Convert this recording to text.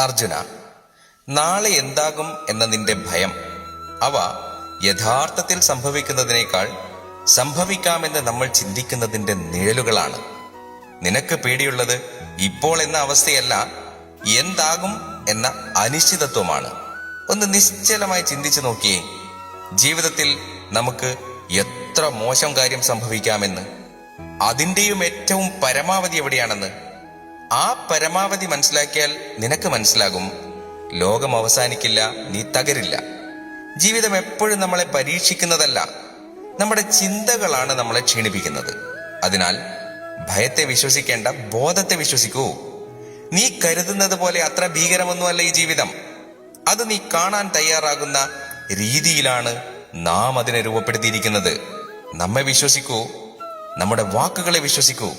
അർജുന, നാളെ എന്താകും എന്ന നിന്റെ ഭയം, അവ യഥാർത്ഥത്തിൽ സംഭവിക്കുന്നതിനേക്കാൾ സംഭവിക്കാമെന്ന് നമ്മൾ ചിന്തിക്കുന്നതിന്റെ നിഴലുകളാണ്. നിനക്ക് പേടിയുള്ളത് ഇപ്പോൾ എന്ന അവസ്ഥയല്ല, എന്താകും എന്ന അനിശ്ചിതത്വമാണ്. ഒന്ന് നിശ്ചലമായി ചിന്തിച്ചു നോക്കിയേ, ജീവിതത്തിൽ നമുക്ക് എത്ര മോശം കാര്യം സംഭവിക്കാമെന്ന്, അതിന്റെയും ഏറ്റവും പരമാവധി എവിടെയാണെന്ന്. ആ പരമാവധി മനസ്സിലാക്കിയാൽ നിനക്ക് മനസ്സിലാകും, ലോകം അവസാനിക്കില്ല, നീ തകരില്ല. ജീവിതം എപ്പോഴും നമ്മളെ പരീക്ഷിക്കുന്നതല്ല, നമ്മുടെ ചിന്തകളാണ് നമ്മളെ ക്ഷീണിപ്പിക്കുന്നത്. അതിനാൽ ഭയത്തെ വിശ്വസിക്കേണ്ട, ബോധത്തെ വിശ്വസിക്കൂ. നീ കരുതുന്നത് പോലെ അത്ര ഭീകരമൊന്നുമല്ല ഈ ജീവിതം. അത് നീ കാണാൻ തയ്യാറാകുന്ന രീതിയിലാണ് നാം അതിനെ രൂപപ്പെടുത്തിയിരിക്കുന്നത്. നമ്മെ വിശ്വസിക്കൂ, നമ്മുടെ വാക്കുകളെ വിശ്വസിക്കൂ.